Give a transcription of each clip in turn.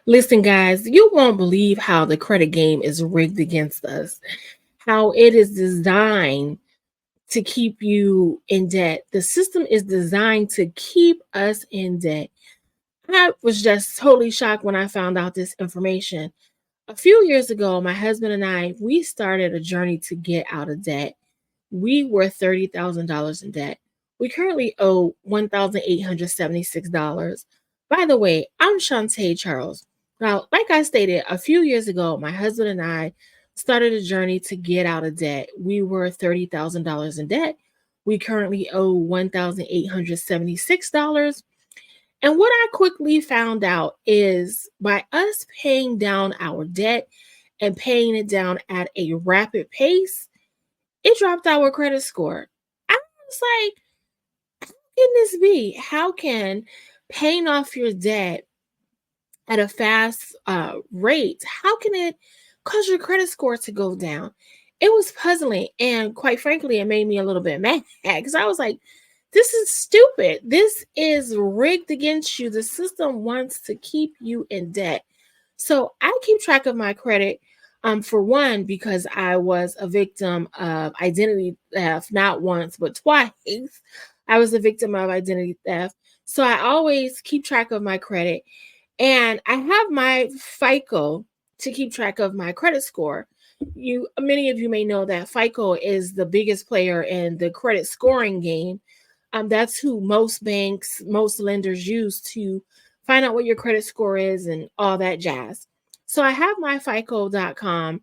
Listen, guys, you won't believe how the credit game is rigged against us, how it is designed to keep you in debt. The system is designed to keep us in debt. I was just totally shocked when I found out this information. A few years ago, my husband and I, we started a journey to get out of debt. We were $30,000 in debt. We currently owe $1,876. By the way, I'm Shantae Charles. Now, like I stated, a few years ago, my husband and I started a journey to get out of debt. We were $30,000 in debt. We currently owe $1,876. And what I quickly found out is by us paying down our debt and paying it down at a rapid pace, it dropped our credit score. I was like, how can this be? How can paying off your debt at a fast rate, how can it cause your credit score to go down? It was puzzling. And quite frankly, it made me a little bit mad because I was like, this is stupid. This is rigged against you. The system wants to keep you in debt. So I keep track of my credit. For one, because I was a victim of identity theft, not once, but twice. I was a victim of identity theft. So I always keep track of my credit. And I have my FICO to keep track of my credit score. Many of you may know that FICO is the biggest player in the credit scoring game. That's who most banks, most lenders use to find out what your credit score is and all that jazz. So I have my FICO.com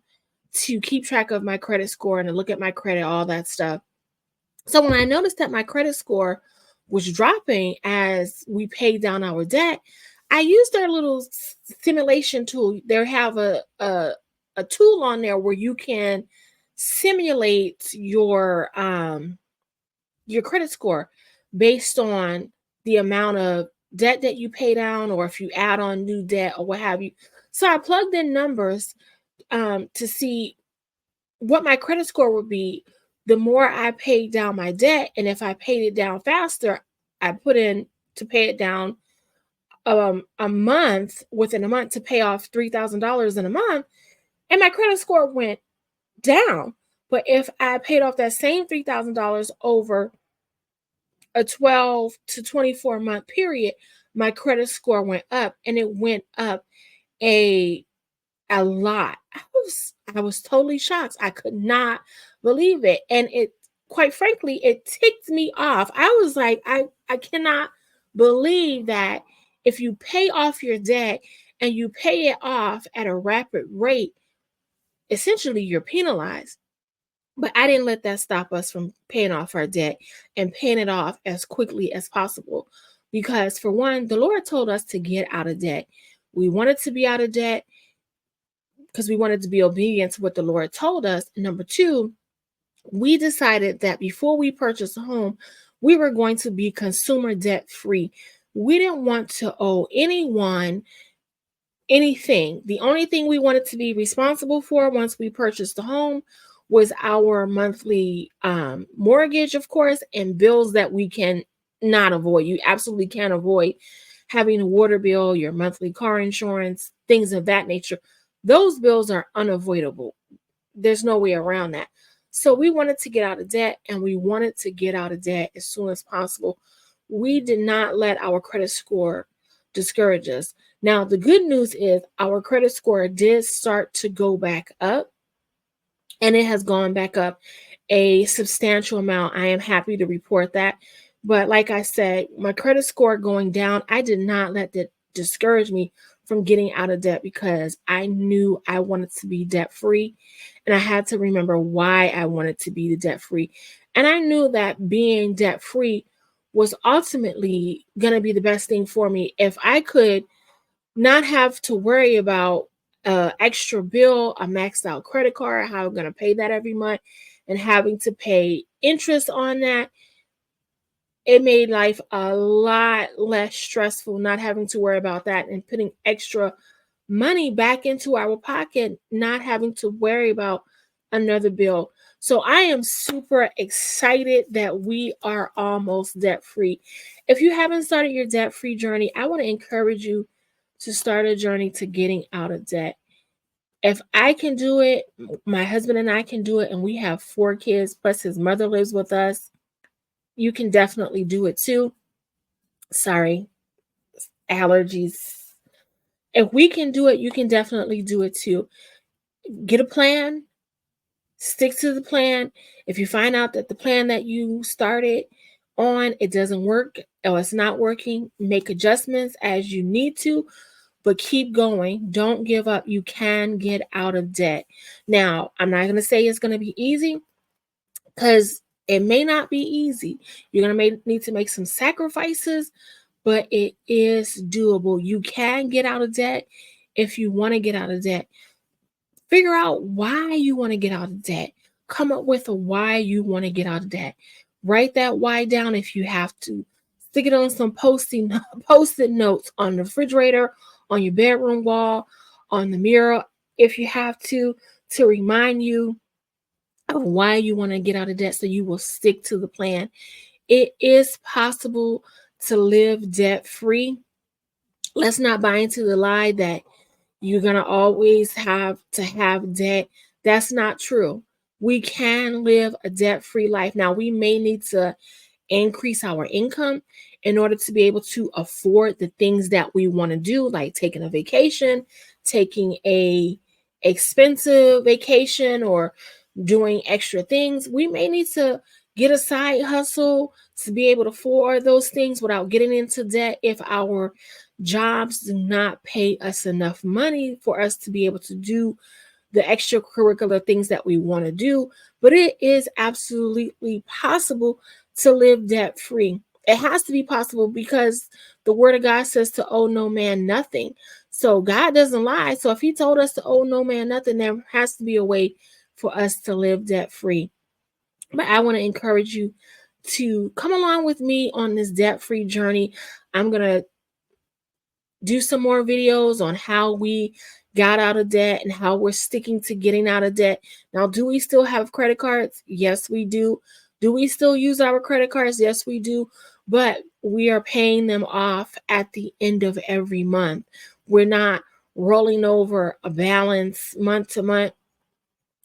to keep track of my credit score and to look at my credit, all that stuff. So when I noticed that my credit score was dropping as we paid down our debt, I used their little simulation tool. They have a tool on there where you can simulate your credit score based on the amount of debt that you pay down or if you add on new debt or what have you. So I plugged in numbers to see what my credit score would be the more I paid down my debt. And if I paid it down faster, I put in to pay it down a month, within a month, to pay off $3,000 in a month, and my credit score went down. But if I paid off that same $3,000 over a 12 to 24 month period, my credit score went up, and it went up a lot. I was totally shocked. I could not believe it. And it, quite frankly, it ticked me off. I was like, I cannot believe that if you pay off your debt and you pay it off at a rapid rate, essentially you're penalized. But I didn't let that stop us from paying off our debt and paying it off as quickly as possible. Because, for one, the Lord told us to get out of debt. We wanted to be out of debt because we wanted to be obedient to what the Lord told us. And number two, we decided that before we purchased a home, we were going to be consumer debt free. We didn't want to owe anyone anything. The only thing we wanted to be responsible for once we purchased the home was our monthly mortgage, of course, and bills that we can not avoid. You absolutely can't avoid having a water bill, your monthly car insurance, things of that nature. Those bills are unavoidable. There's no way around that. So we wanted to get out of debt, and we wanted to get out of debt as soon as possible. We did not let our credit score discourage us. Now, the good news is our credit score did start to go back up, and it has gone back up a substantial amount. I am happy to report that. But like I said, my credit score going down, I did not let that discourage me from getting out of debt because I knew I wanted to be debt free. And I had to remember why I wanted to be debt free. And I knew that being debt free was ultimately going to be the best thing for me. If I could not have to worry about extra bill, a maxed out credit card, how I'm going to pay that every month, and having to pay interest on that, it made life a lot less stressful, not having to worry about that and putting extra money back into our pocket, not having to worry about another bill. So I am super excited that we are almost debt free. If you haven't started your debt free journey, I want to encourage you to start a journey to getting out of debt. If I can do it, my husband and I can do it, and we have 4 kids, plus his mother lives with us. You can definitely do it too. Sorry, allergies. If we can do it, you can definitely do it too. Get a plan, stick to the plan. If you find out that the plan that you started on, it doesn't work or it's not working, make adjustments as you need to, but keep going. Don't give up. You can get out of debt. Now, I'm not going to say it's going to be easy, because it may not be easy. You're going to need to make some sacrifices, but it is doable. You can get out of debt if you want to get out of debt. Figure out why you want to get out of debt. Come up with a why you want to get out of debt. Write that why down if you have to. Stick it on some post-it notes on the refrigerator, on your bedroom wall, on the mirror, if you have to remind you of why you want to get out of debt, so you will stick to the plan. It is possible to live debt free. Let's not buy into the lie that you're going to always have to have debt. That's not true. We can live a debt free life. Now, we may need to increase our income in order to be able to afford the things that we want to do, like taking a vacation, taking a expensive vacation, or doing extra things. We may need to get a side hustle to be able to afford those things without getting into debt if our jobs do not pay us enough money for us to be able to do the extracurricular things that we want to do. But it is absolutely possible to live debt free. It has to be possible because the word of God says to owe no man nothing. So God doesn't lie. So if he told us to owe no man nothing, there has to be a way for us to live debt free. But I want to encourage you to come along with me on this debt free journey. I'm going to do some more videos on how we got out of debt and how we're sticking to getting out of debt. Now, do we still have credit cards? Yes, we do. Do we still use our credit cards? Yes, we do. But we are paying them off at the end of every month. We're not rolling over a balance month to month.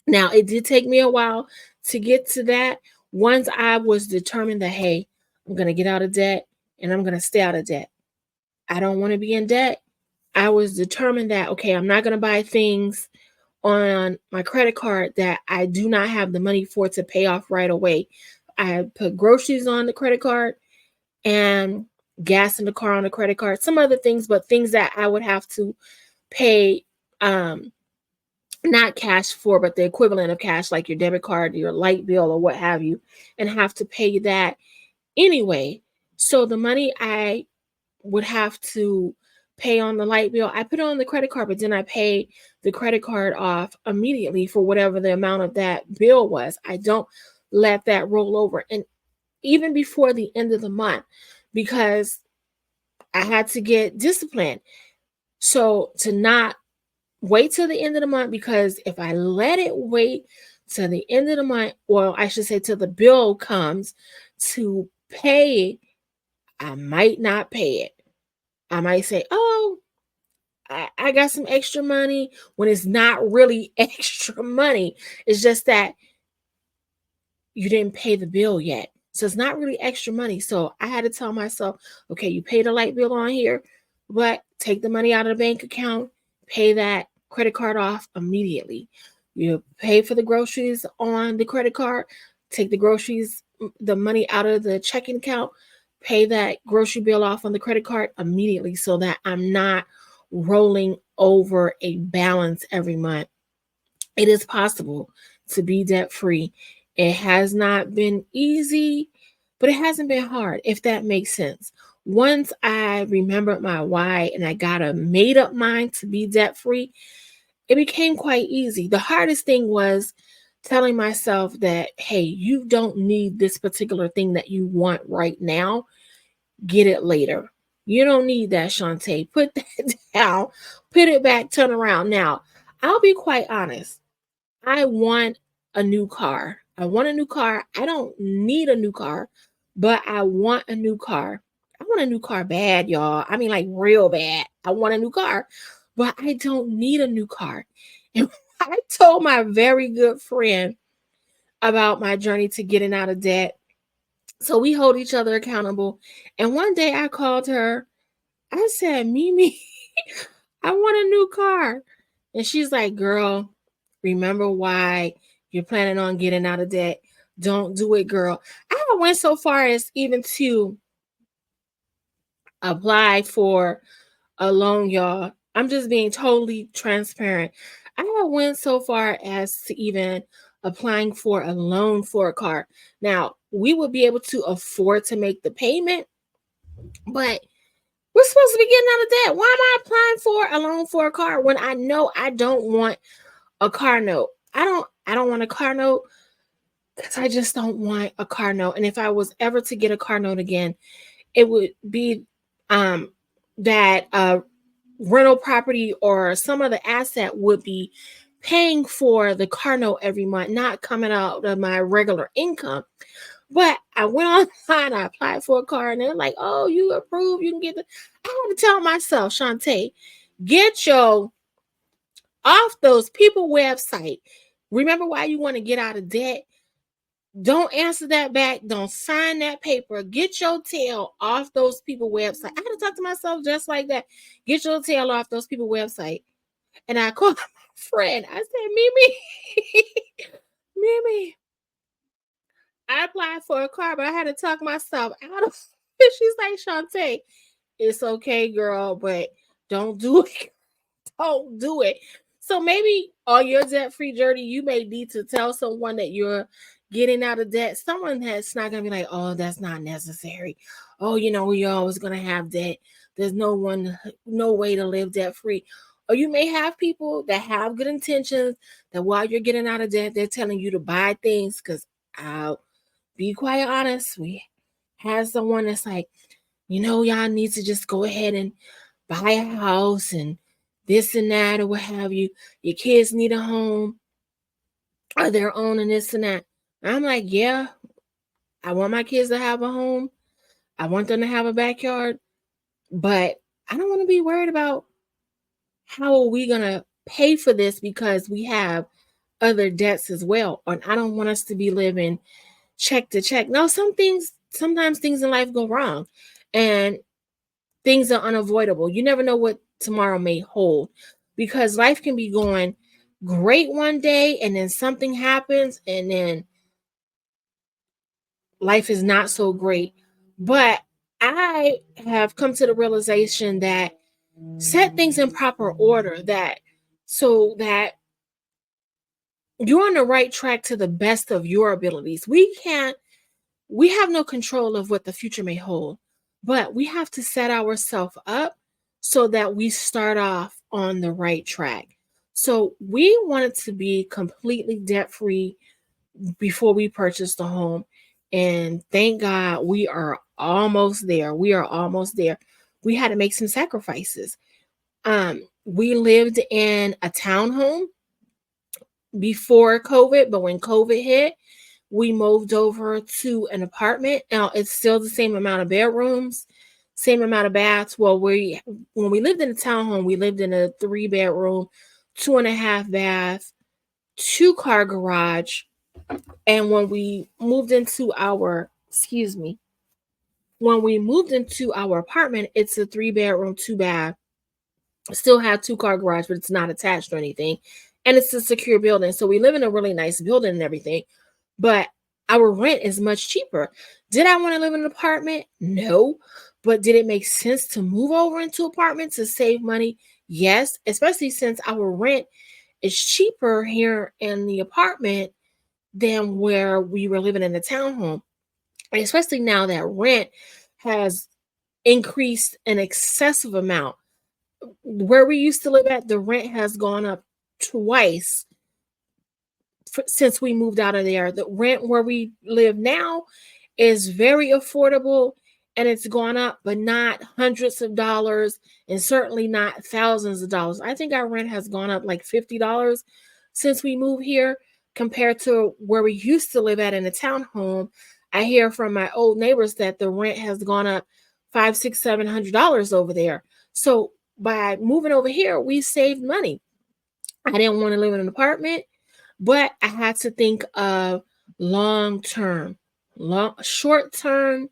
Now, it did take me a while to get to that. Once I was determined that, hey, I'm going to get out of debt and I'm going to stay out of debt. I don't want to be in debt. I was determined that, okay, I'm not going to buy things on my credit card that I do not have the money for to pay off right away. I put groceries on the credit card and gas in the car on the credit card, some other things, but things that I would have to pay, not cash for, but the equivalent of cash, like your debit card, your light bill, or what have you, and have to pay that anyway. So the money I would have to pay on the light bill, I put it on the credit card, but then I pay the credit card off immediately for whatever the amount of that bill was. I don't let that roll over. And even before the end of the month, because I had to get disciplined. So to not wait till the end of the month, because if I let it wait till the end of the month, or I should say till the bill comes to pay, I might not pay it. I might say, oh, I got some extra money, when it's not really extra money. It's just that you didn't pay the bill yet. So it's not really extra money. So I had to tell myself, okay, you paid a light bill on here, but take the money out of the bank account, pay that credit card off immediately. You pay for the groceries on the credit card, take the money out of the checking account, pay that grocery bill off on the credit card immediately, so that I'm not rolling over a balance every month. It is possible to be debt free. It has not been easy, but it hasn't been hard, if that makes sense. Once I remembered my why and I got a made up mind to be debt free, it became quite easy. The hardest thing was telling myself that, hey, you don't need this particular thing that you want right now. Get it later. You don't need that, Shantae. Put that down. Put it back. Turn around. Now, I'll be quite honest. I want a new car. I want a new car. I don't need a new car, but I want a new car. I want a new car bad, y'all. I mean, like real bad. I want a new car, but I don't need a new car. And I told my very good friend about my journey to getting out of debt. So we hold each other accountable. And one day I called her. I said, Mimi, I want a new car. And she's like, girl, remember why you're planning on getting out of debt. Don't do it, girl. I went so far as even to apply for a loan, y'all. I'm just being totally transparent. I went so far as to even applying for a loan for a car. Now, we would be able to afford to make the payment, but we're supposed to be getting out of debt. Why am I applying for a loan for a car when I know I don't want a car note? I don't want a car note because I just don't want a car note. And if I was ever to get a car note again, it would be that rental property or some other asset would be paying for the car note every month, not coming out of my regular income. But I went online, I applied for a car, and they're like, oh, you approved, you can get the. I had to tell myself, Shantae, get your off those people website. Remember why you want to get out of debt? Don't answer that back. Don't sign that paper. Get your tail off those people website. I had to talk to myself just like that. Get your tail off those people website. And I called my friend. I said, Mimi, Mimi, I applied for a car, but I had to talk myself out of it. She's like, Shantae, it's okay, girl, but don't do it. Don't do it. So maybe on your debt-free journey, you may need to tell someone that you're getting out of debt. Someone that's not going to be like, oh, that's not necessary. Oh, you're always going to have debt. There's no way to live debt-free. Or you may have people that have good intentions that while you're getting out of debt, they're telling you to buy things because I'll be quite honest. We had someone that's like, y'all need to just go ahead and buy a house and this and that or what have you. Your kids need a home of their own and this and that. I'm like, yeah, I want my kids to have a home. I want them to have a backyard. But I don't want to be worried about how are we going to pay for this because we have other debts as well. And I don't want us to be living check to check. No, sometimes things in life go wrong and things are unavoidable. You never know what tomorrow may hold because life can be going great one day and then something happens and then life is not so great. But I have come to the realization that set things in proper order so that you're on the right track to the best of your abilities. We have no control of what the future may hold, but we have to set ourselves up so that we start off on the right track. So we wanted to be completely debt-free before we purchased the home. And thank God we are almost there. We are almost there. We had to make some sacrifices. We lived in a townhome before COVID, but when COVID hit, we moved over to an apartment. Now it's still the same amount of bedrooms, same amount of baths. Well, when we lived in a townhome, we lived in a 3-bedroom, 2.5 bath, 2-car garage. And when we moved into our apartment, it's a 3-bedroom, 2-bath. Still have 2-car garage, but it's not attached or anything. And it's a secure building. So we live in a really nice building and everything. But our rent is much cheaper. Did I want to live in an apartment? No. But did it make sense to move over into apartment to save money? Yes, especially since our rent is cheaper here in the apartment than where we were living in the townhome. And especially now that rent has increased an excessive amount. Where we used to live at, the rent has gone up twice since we moved out of there. The rent where we live now is very affordable and it's gone up, but not hundreds of dollars and certainly not thousands of dollars. I think our rent has gone up like $50 since we moved here compared to where we used to live at in a townhome. I hear from my old neighbors that the rent has gone up $500, $600, $700 over there. So by moving over here, we saved money. I didn't want to live in an apartment, but I had to think of long term, short term.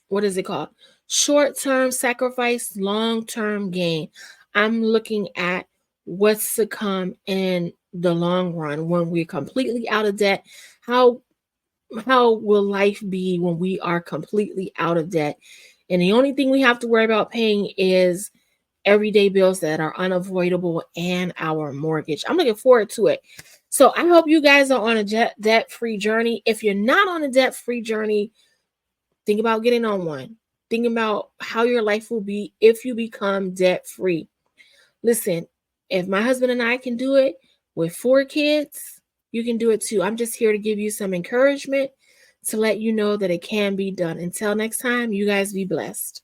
What is it called? Short term sacrifice, long term gain. I'm looking at what's to come in the long run when we're completely out of debt. How how will life be when we are completely out of debt? And the only thing we have to worry about paying is everyday bills that are unavoidable and our mortgage. I'm looking forward to it. So I hope you guys are on a debt-free journey. If you're not on a debt-free journey, think about getting on one. Think about how your life will be if you become debt-free. Listen, if my husband and I can do it with 4 kids, you can do it too. I'm just here to give you some encouragement to let you know that it can be done. Until next time, you guys be blessed.